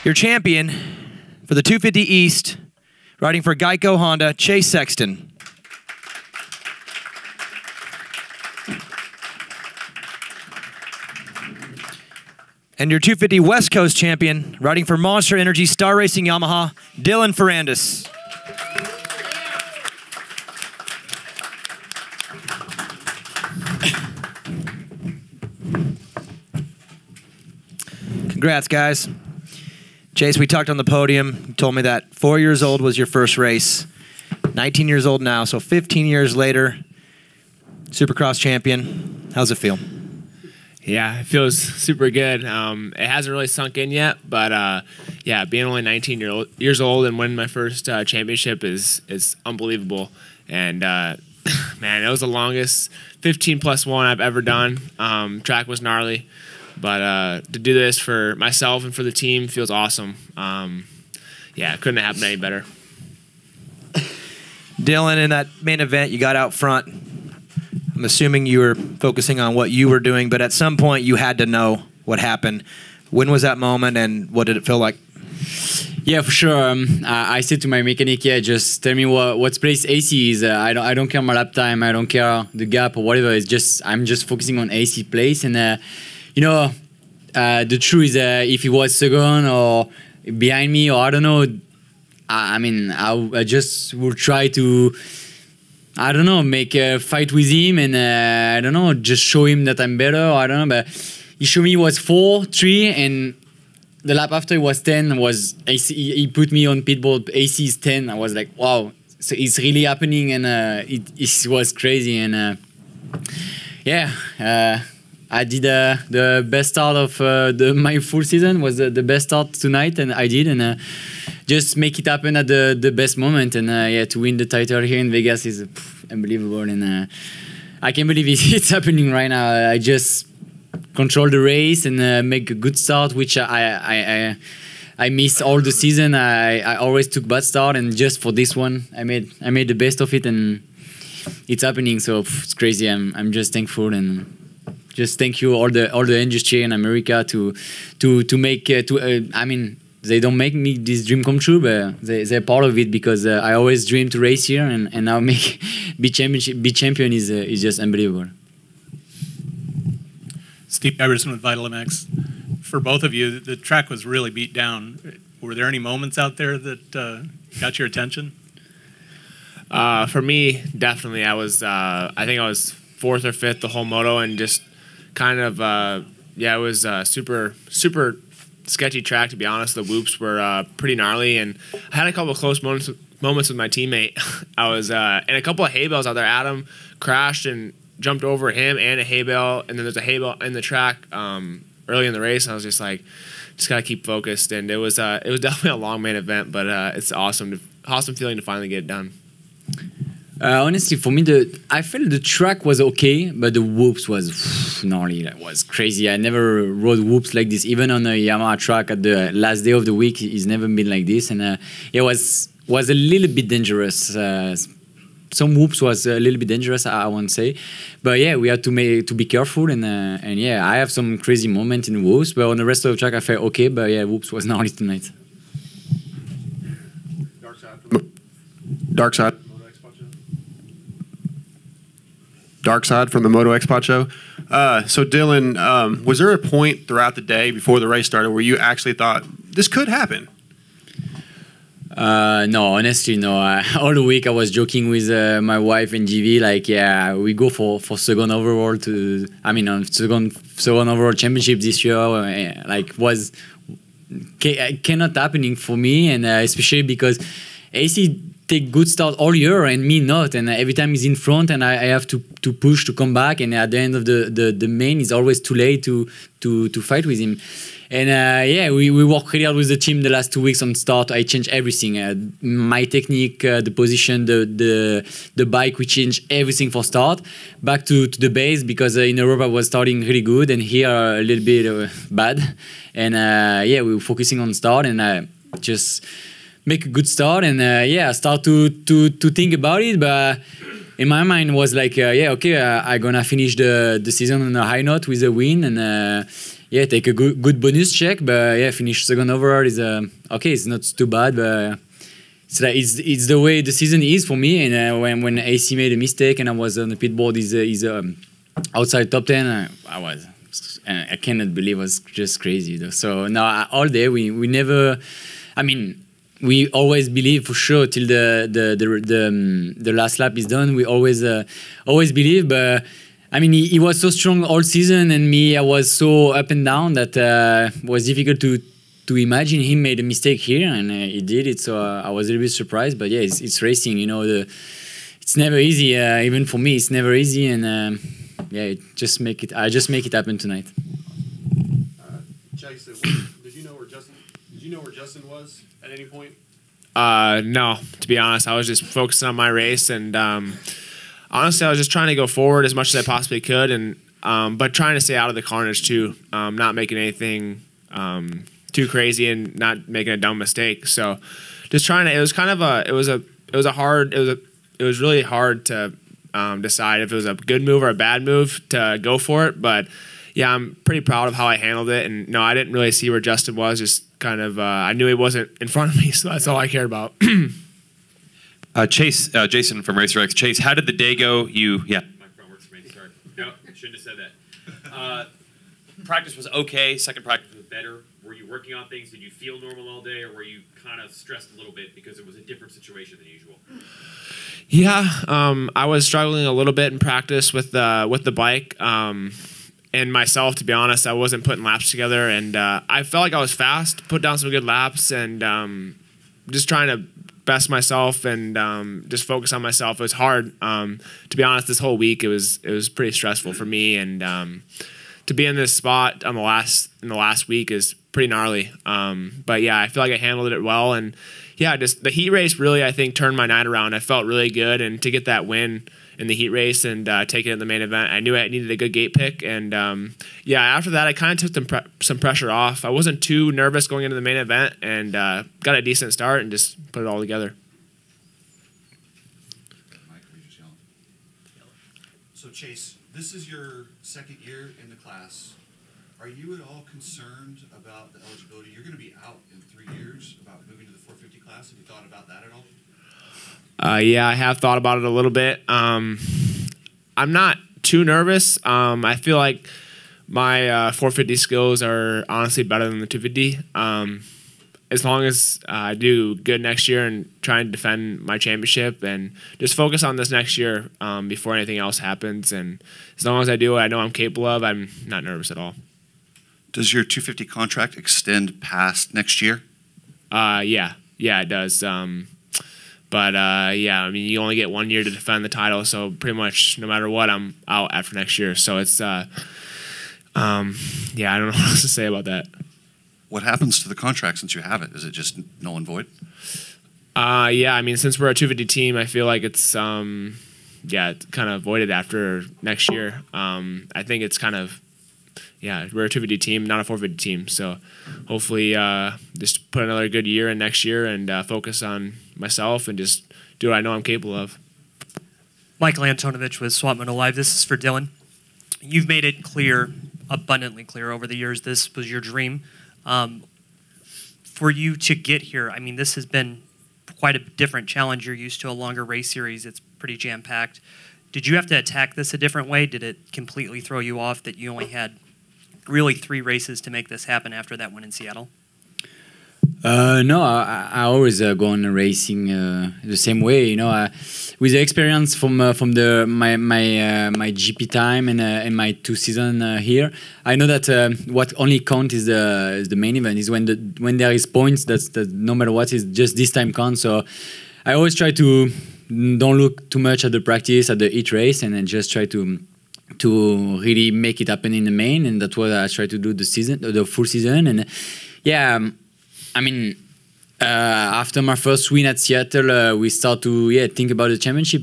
Your champion for the 250 East, riding for Geico Honda, Chase Sexton. And your 250 West Coast champion, riding for Monster Energy Star Racing Yamaha, Dylan Ferrandis. Congrats, guys. Chase, we talked on the podium. You told me that 4 years old was your first race. 19 years old now, so 15 years later, Supercross champion. How's it feel? Yeah, it feels super good. It hasn't really sunk in yet, but yeah, being only 19 years old and winning my first championship is unbelievable. And man, it was the longest 15+1 I've ever done. Track was gnarly, but to do this for myself and for the team feels awesome. Yeah, it couldn't have happened any better. Dylan, in that main event, you got out front. I'm assuming you were focusing on what you were doing, but at some point you had to know what happened. When was that moment, and what did it feel like? Yeah, for sure. I said to my mechanic, yeah, just tell me what place AC is. I don't care my lap time. I don't care the gap or whatever. It's just I'm just focusing on AC place. And you know, the truth is, if he was second or behind me, or I don't know, I mean, I just will try to, I don't know, make a fight with him, and I don't know, just show him that I'm better. Or I don't know, but he showed me he was 4-3, and the lap after it was 10. Was AC, he put me on pitbull. AC is 10. I was like, wow, so it's really happening, and it was crazy. And yeah, I did the best start of my full season. Was the best start tonight, and I did, and just make it happen at the best moment. And yeah, to win the title here in Vegas is unbelievable, and I can't believe it's happening right now. I just control the race and make a good start, which I missed all the season. I always took bad start, and just for this one, I made the best of it, and it's happening. So it's crazy. I'm just thankful, and just thank you all the industry in America to make I mean, they don't make me this dream come true, but they're part of it, because I always dreamed to race here, and now be champion is just unbelievable. Steve Iverson with Vital MX. For both of you, the track was really beat down. Were there any moments out there that got your attention? For me, definitely. I think I was 4th or 5th the whole moto, and just kind of yeah, it was super sketchy track, to be honest. The whoops were pretty gnarly, and I had a couple of close moments with my teammate. I was in a couple of hay bales out there. Adam crashed and jumped over him and a hay bale, and then there's a hay bale in the track early in the race. I was just like, just gotta keep focused, and it was definitely a long main event, but it's awesome feeling to finally get it done. Honestly, for me, I felt the track was okay, but the whoops was gnarly. That was crazy. I never rode whoops like this, even on a Yamaha track at the last day of the week. It's never been like this, and it was a little bit dangerous. Some whoops was a little bit dangerous, I won't say, but yeah, we had to be careful, and yeah, I have some crazy moment in whoops, but on the rest of the track I felt okay, but yeah, whoops was gnarly tonight. Dark Side from the Moto Expo show. So Dylan, was there a point throughout the day before the race started where you actually thought this could happen? No, honestly, no. All the week I was joking with my wife and GV, like, yeah, we go for second overall second overall championship this year. Like, cannot happening for me, and especially because AC take good start all year and me not, and every time he's in front and I have to push to come back, and at the end of the main it's always too late to fight with him. And yeah, we worked really hard with the team the last 2 weeks on start. I changed everything, my technique, the position, the bike. We changed everything for start, back to the base, because in Europe I was starting really good, and here a little bit bad. And yeah, we were focusing on start, and just make a good start, and yeah, start to think about it. But in my mind it was like, yeah, okay, I'm gonna finish the season on a high note with a win, and yeah, take a good bonus check, but yeah, finish second overall is okay. It's not too bad, but it's the way the season is for me. And when AC made a mistake and I was on the pit board, is outside top 10, I cannot believe it was just crazy though. So now all day we never, I mean, we always believe for sure till the last lap is done. We always believe, but I mean he was so strong all season, and me I was so up and down that it was difficult to imagine him made a mistake here, and he did it. So I was a little bit surprised, but yeah, it's racing, you know. It's never easy, even for me. It's never easy, and yeah, I just make it happen tonight. Chase, did you know where Justin was at any point? No, to be honest, I was just focusing on my race, and honestly, I was just trying to go forward as much as I possibly could, and but trying to stay out of the carnage too, not making anything too crazy and not making a dumb mistake. So, just trying to. It was kind of it was really hard to decide if it was a good move or a bad move to go for it, but. Yeah, I'm pretty proud of how I handled it, and no, I didn't really see where Justin was. Just kind of, I knew he wasn't in front of me, so that's all I cared about. Chase, Jason from RacerX. Chase, how did the day go? Microphone works for me. Sorry, no, shouldn't have said that. Practice was okay. Second practice was better. Were you working on things? Did you feel normal all day, or were you kind of stressed a little bit because it was a different situation than usual? Yeah, I was struggling a little bit in practice with the bike. And myself, to be honest, I wasn't putting laps together, and I felt like I was fast, put down some good laps, and just trying to best myself and just focus on myself. It was hard. To be honest, this whole week it was pretty stressful for me, and to be in this spot on in the last week is pretty gnarly. But yeah, I feel like I handled it well, and yeah, just the heat race really I think turned my night around. I felt really good, and to get that win in the heat race and take it in the main event, I knew I needed a good gate pick, and yeah, after that I kind of took some pressure off. I wasn't too nervous going into the main event, and got a decent start and just put it all together. So Chase, this is your second year in the class. Are you at all concerned about the eligibility? You're going to be out in 3 years, about moving to the 450 class. Have you thought about that at all? Yeah, I have thought about it a little bit. I'm not too nervous. I feel like my 450 skills are honestly better than the 250. As long as I do good next year and try and defend my championship and just focus on this next year before anything else happens. And as long as I do what I know I'm capable of, I'm not nervous at all. Does your 250 contract extend past next year? Yeah, it does. But yeah, I mean, you only get 1 year to defend the title, so pretty much no matter what, I'm out after next year. So it's, yeah, I don't know what else to say about that. What happens to the contract since you have it? Is it just null and void? Yeah, I mean, since we're a 250 team, I feel like it's, yeah, it's kind of voided after next year. I think it's kind of, yeah, we're a 250 team, not a 450 team. So hopefully just put another good year in next year and focus on myself and just do what I know I'm capable of. Michael Antonovich with Swap Moto Live. This is for Dylan. You've made it clear, abundantly clear over the years, this was your dream. For you to get here, I mean, this has been quite a different challenge. You're used to a longer race series. It's pretty jam-packed. Did you have to attack this a different way? Did it completely throw you off that you only had really 3 races to make this happen after that one in Seattle? No, I always go on racing the same way. You know, with the experience from my GP time and my 2 seasons here, I know that what only counts is the main event. Is when there is points. That's no matter what is just this time counts. So I always try to don't look too much at the practice at the heat race, and then just try to really make it happen in the main. And that's what I try to do the full season. And yeah. I mean, after my first win at Seattle, we start to think about the championship.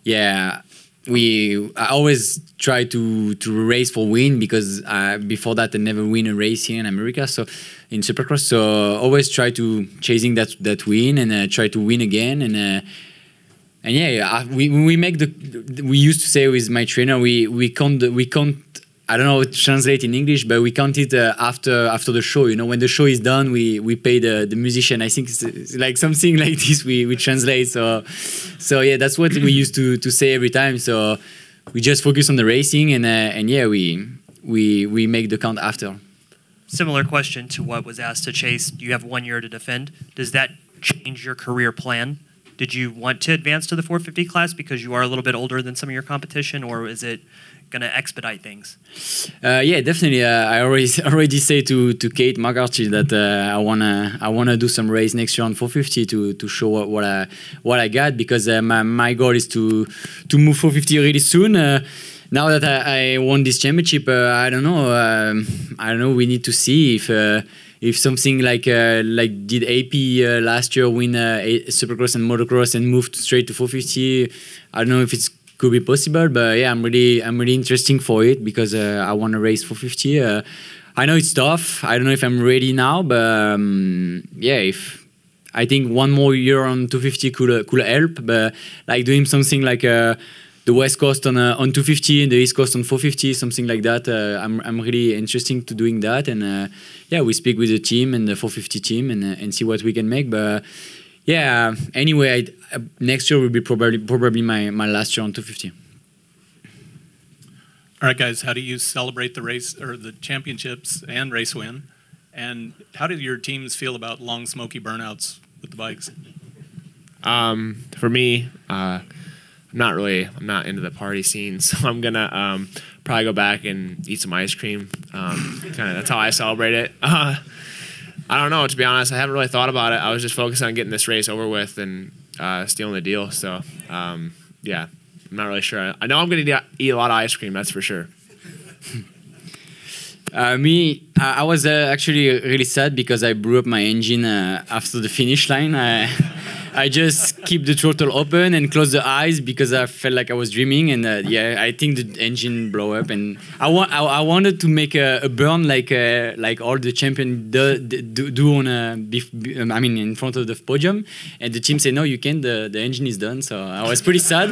Yeah, I always try to race for win because before that I never win a race here in America. So in Supercross, so always try to chasing that win and try to win again. And yeah, we make we used to say with my trainer we count I don't know how to translate in English, but we count it after the show. You know, when the show is done, we pay the musician. I think it's like something like this. We translate. So yeah, that's what we used to say every time. So we just focus on the racing, and yeah, we make the count after. Similar question to what was asked to Chase. You have 1 year to defend. Does that change your career plan? Did you want to advance to the 450 class because you are a little bit older than some of your competition, or is it going to expedite things? Yeah, definitely. I already say to Kate McCarthy that I wanna do some race next year on 450 to show what I got, because my goal is to move 450 really soon. Now that I won this championship, I don't know. We need to see if something like did AP last year win Supercross and Motocross and moved straight to 450. I don't know if it's could be possible, but yeah, I'm really interested for it, because I want to race 450. I know it's tough. I don't know if I'm ready now, but yeah, if I think 1 more year on 250 could help. But like doing something like the West Coast on 250 and the East Coast on 450, something like that. I'm really interested to doing that, and yeah, we speak with the team and the 450 team and see what we can make. But yeah, anyway, next year will be probably my last year on 250. All right, guys, how do you celebrate the race or the championships and race win? And how do your teams feel about long Smoky burnouts with the bikes? For me, I'm not into the party scene, so I'm gonna probably go back and eat some ice cream. That's how I celebrate it. I don't know, to be honest. I haven't really thought about it. I was just focused on getting this race over with and stealing the deal. So yeah, I'm not really sure. I know I'm gonna eat a lot of ice cream. That's for sure. I was actually really sad because I blew up my engine after the finish line. I just keep the throttle open and close the eyes because I felt like I was dreaming, and yeah, I think the engine blew up, and I wanted to make a burn like all the champions do on in front of the podium, and the team said no, you can't. The engine is done, so I was pretty sad.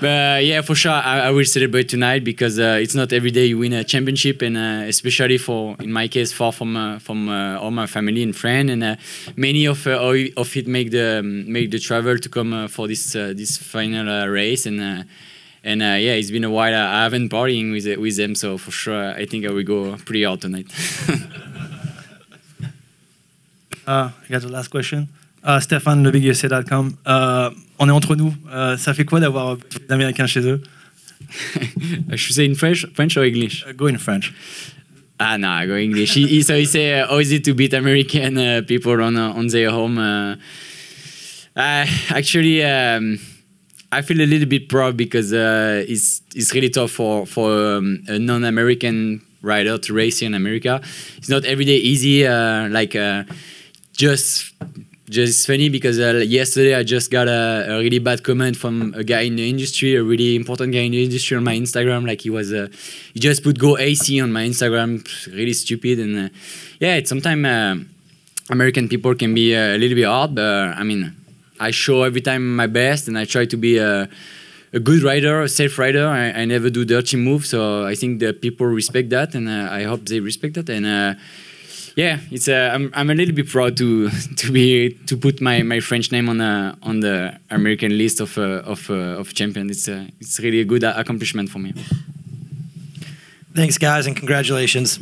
But yeah, for sure, I will celebrate tonight because it's not every day you win a championship, and especially in my case, far from all my family and friends, and many of it make the travel to come for this final race, and yeah, it's been a while. I haven't partying with them, so for sure, I think I will go pretty hard tonight. I got the last question. Stéphane, lebigusa.com. On est entre nous. Ça fait quoi d'avoir des Américains chez eux? I should say in French or English? Go in French. No, I go English. So he say, how is it to beat American people on their home? Actually, I feel a little bit proud because it's really tough for a non-American rider to race here in America. It's not every day easy. Just funny because yesterday I just got a really bad comment from a guy in the industry, a really important guy in the industry on my Instagram. Like he just put "Go AC" on my Instagram, really stupid. And yeah, sometimes American people can be a little bit hard, but I mean, I show every time my best, and I try to be a good rider, a safe rider. I never do dirty moves, so I think the people respect that, and I hope they respect that. And yeah, it's I'm a little bit proud to put my French name on the American list of champions. It's really a good accomplishment for me. Thanks, guys, and congratulations.